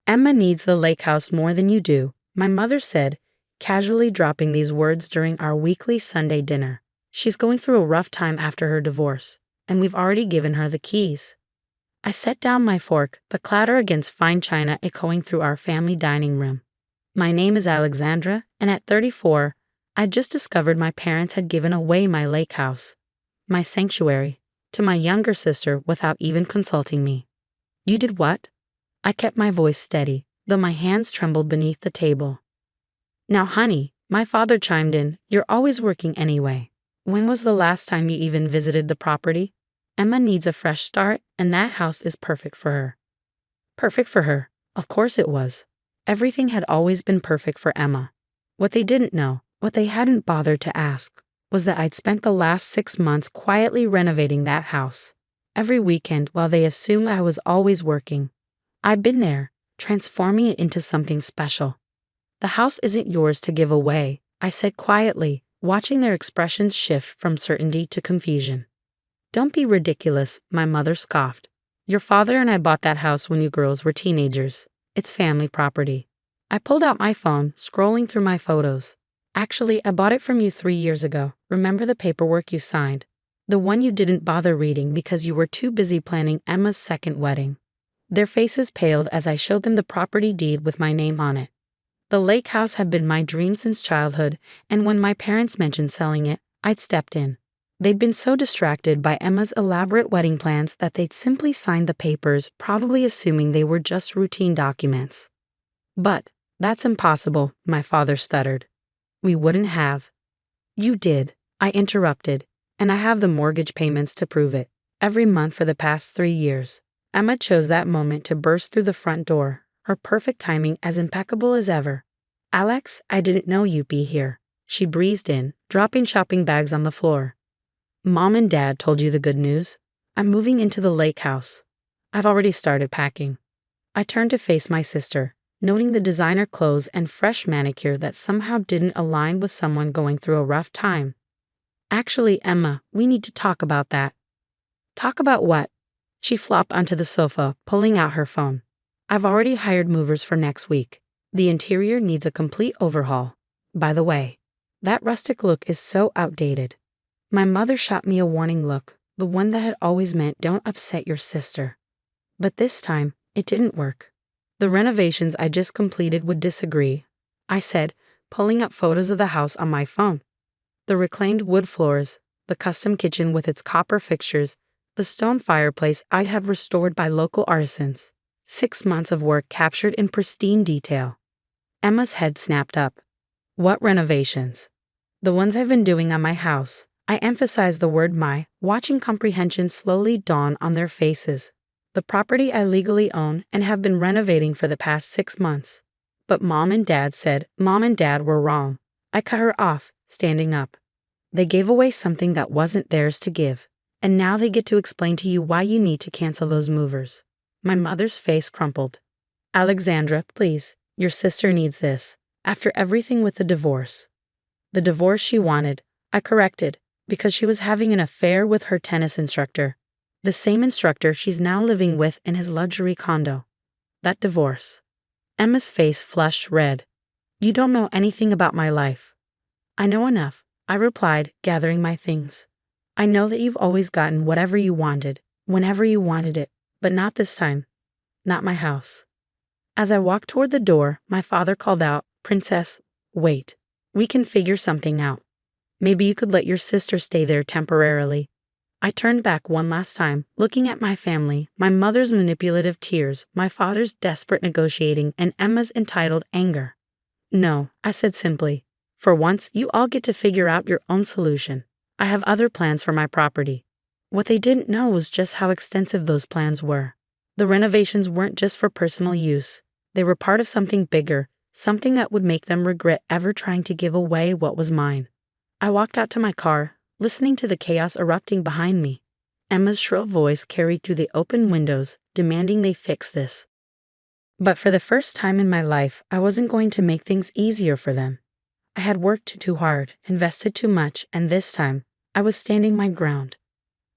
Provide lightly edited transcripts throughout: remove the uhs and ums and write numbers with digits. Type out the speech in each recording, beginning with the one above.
Emma needs the lake house more than you do, my mother said, casually dropping these words during our weekly Sunday dinner. She's going through a rough time after her divorce, and we've already given her the keys. I set down my fork, the clatter against fine china echoing through our family dining room. My name is Alexandra, and at 34, I'd just discovered my parents had given away my lake house, my sanctuary, to my younger sister without even consulting me. You did what? I kept my voice steady, though my hands trembled beneath the table. Now, honey, my father chimed in, you're always working anyway. When was the last time you even visited the property? Emma needs a fresh start, and that house is perfect for her. Perfect for her. Of course it was. Everything had always been perfect for Emma. What they didn't know, what they hadn't bothered to ask, was that I'd spent the last 6 months quietly renovating that house. Every weekend, while they assumed I was always working, I'd been there, transforming it into something special. The house isn't yours to give away, I said quietly, watching their expressions shift from certainty to confusion. Don't be ridiculous, my mother scoffed. Your father and I bought that house when you girls were teenagers. It's family property. I pulled out my phone, scrolling through my photos. Actually, I bought it from you 3 years ago. Remember the paperwork you signed? The one you didn't bother reading because you were too busy planning Emma's second wedding. Their faces paled as I showed them the property deed with my name on it. The lake house had been my dream since childhood, and when my parents mentioned selling it, I'd stepped in. They'd been so distracted by Emma's elaborate wedding plans that they'd simply signed the papers, probably assuming they were just routine documents. But that's impossible, my father stuttered. We wouldn't have. You did, I interrupted, and I have the mortgage payments to prove it. Every month for the past 3 years. Emma chose that moment to burst through the front door, her perfect timing as impeccable as ever. Alex, I didn't know you'd be here. She breezed in, dropping shopping bags on the floor. Mom and Dad told you the good news. I'm moving into the lake house. I've already started packing. I turned to face my sister, noting the designer clothes and fresh manicure that somehow didn't align with someone going through a rough time. Actually, Emma, we need to talk about that. Talk about what? She flopped onto the sofa, pulling out her phone. I've already hired movers for next week. The interior needs a complete overhaul. By the way, that rustic look is so outdated. My mother shot me a warning look, the one that had always meant don't upset your sister. But this time, it didn't work. The renovations I just completed would disagree, I said, pulling up photos of the house on my phone. The reclaimed wood floors, the custom kitchen with its copper fixtures, the stone fireplace I'd had restored by local artisans. 6 months of work captured in pristine detail. Emma's head snapped up. What renovations? The ones I've been doing on my house. I emphasized the word my, watching comprehension slowly dawn on their faces. The property I legally own and have been renovating for the past 6 months. But Mom and Dad were wrong. I cut her off, standing up. They gave away something that wasn't theirs to give. And now they get to explain to you why you need to cancel those movers. My mother's face crumpled. Alexandra, please, your sister needs this. After everything with the divorce. The divorce she wanted, I corrected, because she was having an affair with her tennis instructor. The same instructor she's now living with in his luxury condo. That divorce. Emma's face flushed red. You don't know anything about my life. I know enough, I replied, gathering my things. I know that you've always gotten whatever you wanted, whenever you wanted it, but not this time. Not my house. As I walked toward the door, my father called out, Princess, wait. We can figure something out. Maybe you could let your sister stay there temporarily. I turned back one last time, looking at my family, my mother's manipulative tears, my father's desperate negotiating, and Emma's entitled anger. No, I said simply. For once, you all get to figure out your own solution. I have other plans for my property. What they didn't know was just how extensive those plans were. The renovations weren't just for personal use. They were part of something bigger, something that would make them regret ever trying to give away what was mine. I walked out to my car, listening to the chaos erupting behind me. Emma's shrill voice carried through the open windows, demanding they fix this. But for the first time in my life, I wasn't going to make things easier for them. I had worked too hard, invested too much, and this time, I was standing my ground.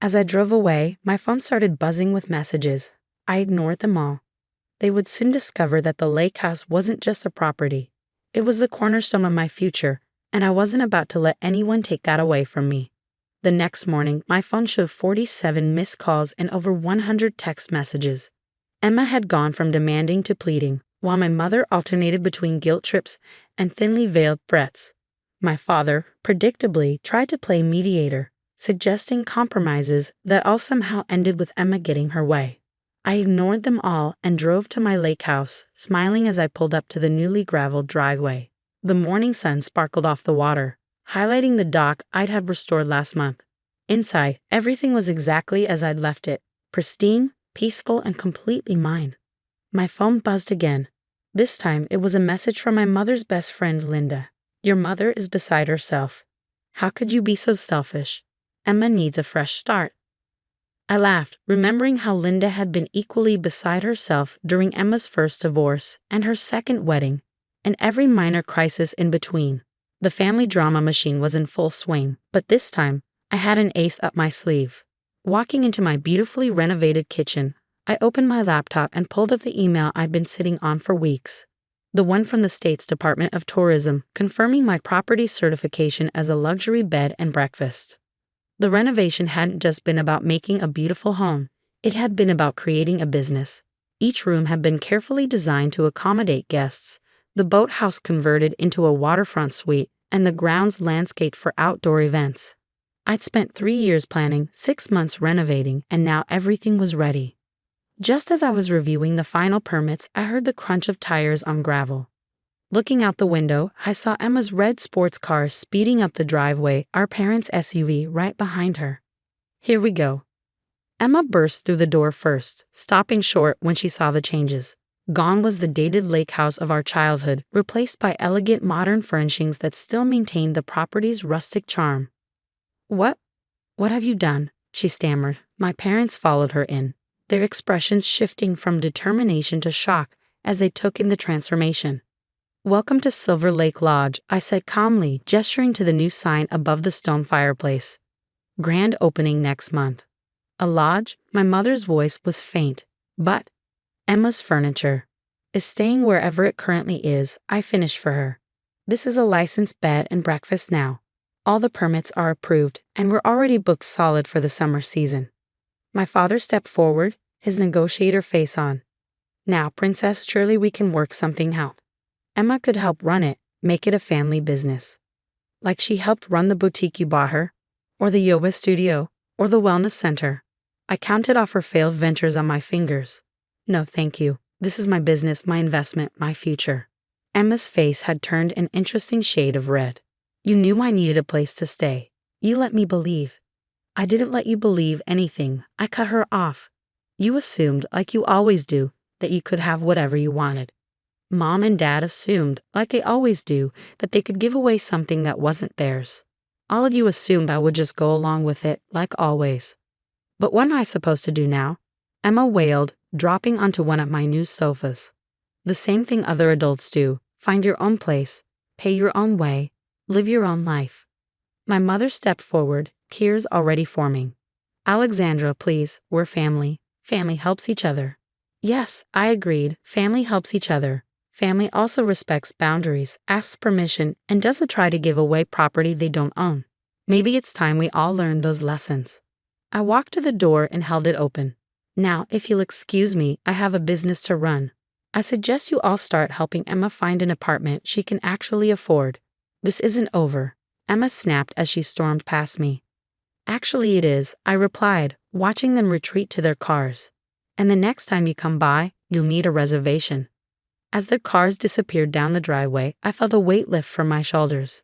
As I drove away, my phone started buzzing with messages. I ignored them all. They would soon discover that the lake house wasn't just a property. It was the cornerstone of my future, and I wasn't about to let anyone take that away from me. The next morning, my phone showed 47 missed calls and over 100 text messages. Emma had gone from demanding to pleading, while my mother alternated between guilt trips and thinly veiled threats. My father, predictably, tried to play mediator, suggesting compromises that all somehow ended with Emma getting her way. I ignored them all and drove to my lake house, smiling as I pulled up to the newly graveled driveway. The morning sun sparkled off the water, highlighting the dock I'd had restored last month. Inside, everything was exactly as I'd left it, pristine, peaceful, and completely mine. My phone buzzed again. This time, it was a message from my mother's best friend, Linda. "Your mother is beside herself. How could you be so selfish? Emma needs a fresh start." I laughed, remembering how Linda had been equally beside herself during Emma's first divorce and her second wedding, and every minor crisis in between. The family drama machine was in full swing, but this time, I had an ace up my sleeve. Walking into my beautifully renovated kitchen, I opened my laptop and pulled up the email I'd been sitting on for weeks. The one from the state's Department of Tourism, confirming my property's certification as a luxury bed and breakfast. The renovation hadn't just been about making a beautiful home, it had been about creating a business. Each room had been carefully designed to accommodate guests, the boathouse converted into a waterfront suite, and the grounds landscaped for outdoor events. I'd spent 3 years planning, 6 months renovating, and now everything was ready. Just as I was reviewing the final permits, I heard the crunch of tires on gravel. Looking out the window, I saw Emma's red sports car speeding up the driveway, our parents' SUV right behind her. "Here we go." Emma burst through the door first, stopping short when she saw the changes. Gone was the dated lake house of our childhood, replaced by elegant modern furnishings that still maintained the property's rustic charm. What have you done?" she stammered. My parents followed her in, their expressions shifting from determination to shock as they took in the transformation. "Welcome to Silver Lake Lodge," I said calmly, gesturing to the new sign above the stone fireplace. "Grand opening next month." "A lodge?" My mother's voice was faint. "But Emma's furniture is staying wherever it currently is. I finished for her. This is a licensed bed and breakfast now. All the permits are approved, and we're already booked solid for the summer season." My father stepped forward, his negotiator face on. "Now, Princess, surely we can work something out. Emma could help run it, make it a family business. Like she helped run the boutique you bought her, or the yoga studio, or the wellness center." I counted off her failed ventures on my fingers. "No, thank you. This is my business, my investment, my future." Emma's face had turned an interesting shade of red. "You knew I needed a place to stay. You let me believe." "I didn't let you believe anything. I cut her off. You assumed, like you always do, that you could have whatever you wanted. Mom and Dad assumed, like they always do, that they could give away something that wasn't theirs. All of you assumed I would just go along with it, like always. But what am I supposed to do now?" Emma wailed, dropping onto one of my new sofas. "The same thing other adults do. Find your own place, pay your own way, live your own life." My mother stepped forward, tears already forming. "Alexandra, please, we're family. Family helps each other." Yes, I agreed. Family helps each other. Family also respects boundaries, asks permission, and doesn't try to give away property they don't own. Maybe it's time we all learned those lessons. I walked to the door and held it open. "Now, if you'll excuse me, I have a business to run. I suggest you all start helping Emma find an apartment she can actually afford. This isn't over," Emma snapped as she stormed past me. "Actually it is," I replied, watching them retreat to their cars. "And the next time you come by, you'll need a reservation." As their cars disappeared down the driveway, I felt a weight lift from my shoulders.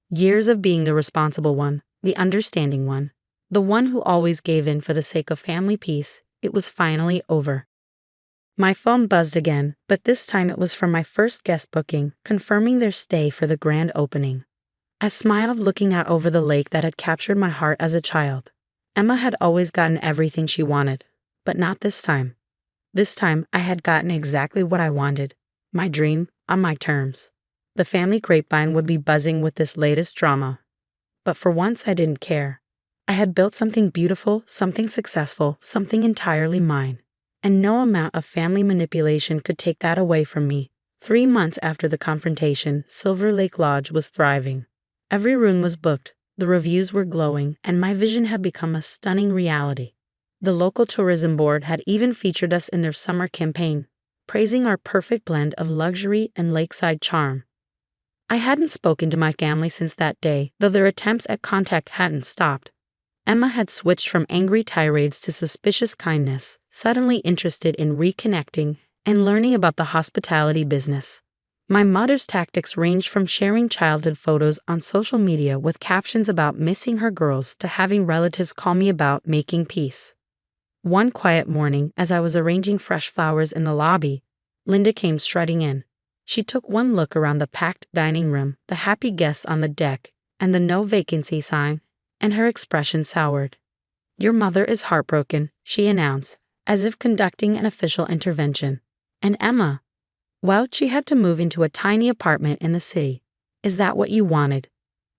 Years of being the responsible one, the understanding one, the one who always gave in for the sake of family peace, it was finally over. My phone buzzed again, but this time it was from my first guest booking, confirming their stay for the grand opening. I smiled, looking out over the lake that had captured my heart as a child. Emma had always gotten everything she wanted, but not this time. This time, I had gotten exactly what I wanted. My dream, on my terms. The family grapevine would be buzzing with this latest drama. But for once, I didn't care. I had built something beautiful, something successful, something entirely mine. and no amount of family manipulation could take that away from me. 3 months after the confrontation, Silver Lake Lodge was thriving. Every room was booked, the reviews were glowing, and my vision had become a stunning reality. The local tourism board had even featured us in their summer campaign, praising our perfect blend of luxury and lakeside charm. I hadn't spoken to my family since that day, though their attempts at contact hadn't stopped. Emma had switched from angry tirades to suspicious kindness, suddenly interested in reconnecting and learning about the hospitality business. My mother's tactics ranged from sharing childhood photos on social media with captions about missing her girls to having relatives call me about making peace. One quiet morning, as I was arranging fresh flowers in the lobby, Linda came strutting in. She took one look around the packed dining room, the happy guests on the deck, and the no vacancy sign, and her expression soured. "Your mother is heartbroken," she announced, as if conducting an official intervention. "And Emma? Well, she had to move into a tiny apartment in the city. Is that what you wanted?"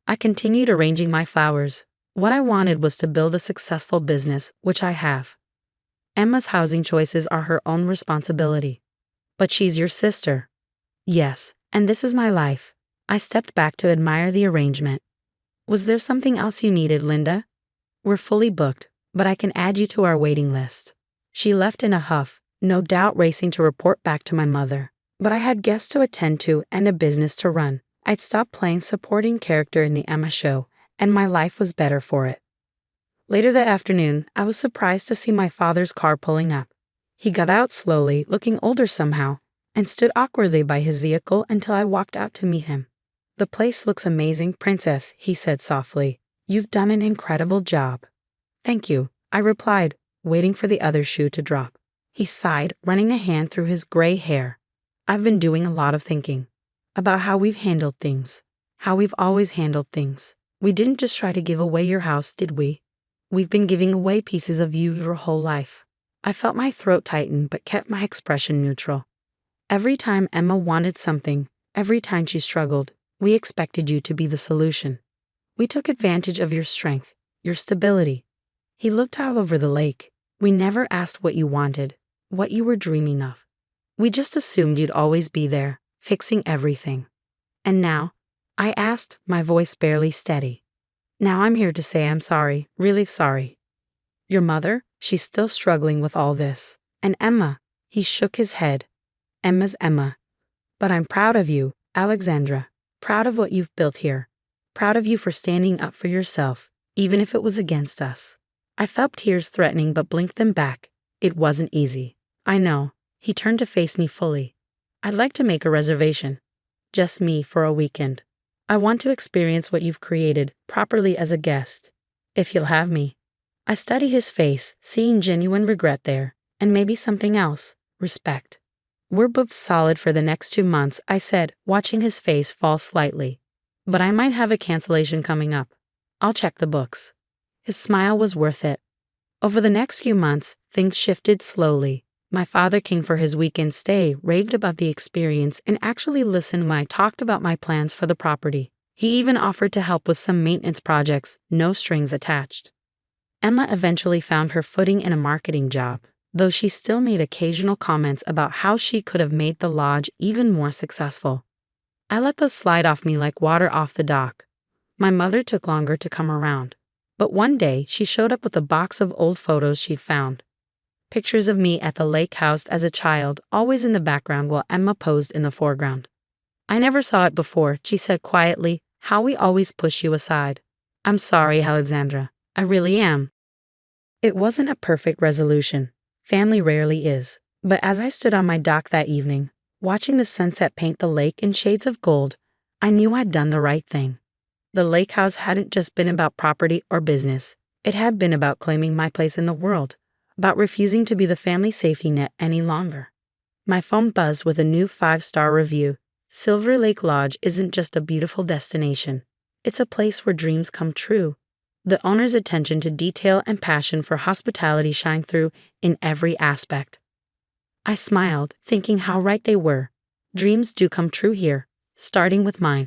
I continued arranging my flowers. What I wanted was to build a successful business, which I have. Emma's housing choices are her own responsibility. But she's your sister. Yes, and this is my life. I stepped back to admire the arrangement. "Was there something else you needed, Linda?" "We're fully booked, but I can add you to our waiting list." She left in a huff, no doubt racing to report back to my mother. But I had guests to attend to and a business to run. I'd stopped playing supporting character in the Emma show, and my life was better for it. Later that afternoon, I was surprised to see my father's car pulling up. He got out slowly, looking older somehow, and stood awkwardly by his vehicle until I walked out to meet him. "The place looks amazing, Princess," he said softly. "You've done an incredible job." "Thank you," I replied, waiting for the other shoe to drop. He sighed, running a hand through his gray hair. "I've been doing a lot of thinking about how we've handled things, how we've always handled things. We didn't just try to give away your house, did we? We've been giving away pieces of you your whole life." I felt my throat tighten but kept my expression neutral. "Every time Emma wanted something, every time she struggled, we expected you to be the solution. We took advantage of your strength, your stability." He looked out over the lake. "We never asked what you wanted, what you were dreaming of. We just assumed you'd always be there, fixing everything. And now," I asked, my voice barely steady. "Now I'm here to say I'm sorry, really sorry." "Your mother? She's still struggling with all this. And Emma?" He shook his head. "Emma's Emma. But I'm proud of you, Alexandra. Proud of what you've built here. Proud of you for standing up for yourself, even if it was against us." I felt tears threatening but blinked them back. It wasn't easy. "I know." He turned to face me fully. "I'd like to make a reservation. Just me for a weekend. I want to experience what you've created properly as a guest. If you'll have me." I studied his face, seeing genuine regret there, and maybe something else, respect. "We're booked solid for the next 2 months," I said, watching his face fall slightly. "But I might have a cancellation coming up. I'll check the books." His smile was worth it. Over the next few months, things shifted slowly. My father came for his weekend stay, raved about the experience, and actually listened when I talked about my plans for the property. He even offered to help with some maintenance projects, no strings attached. Emma eventually found her footing in a marketing job, though she still made occasional comments about how she could have made the lodge even more successful. I let those slide off me like water off the dock. My mother took longer to come around, but one day she showed up with a box of old photos she'd found. Pictures of me at the lake house as a child, always in the background while Emma posed in the foreground. "I never saw it before," she said quietly, "how we always push you aside." "I'm sorry, Alexandra. I really am." It wasn't a perfect resolution. Family rarely is. But as I stood on my dock that evening, watching the sunset paint the lake in shades of gold, I knew I'd done the right thing. The lake house hadn't just been about property or business. It had been about claiming my place in the world, about refusing to be the family safety net any longer. My phone buzzed with a new 5-star review. "Silver Lake Lodge isn't just a beautiful destination. It's a place where dreams come true." The owner's attention to detail and passion for hospitality shined through in every aspect. I smiled, thinking how right they were. Dreams do come true here, starting with mine.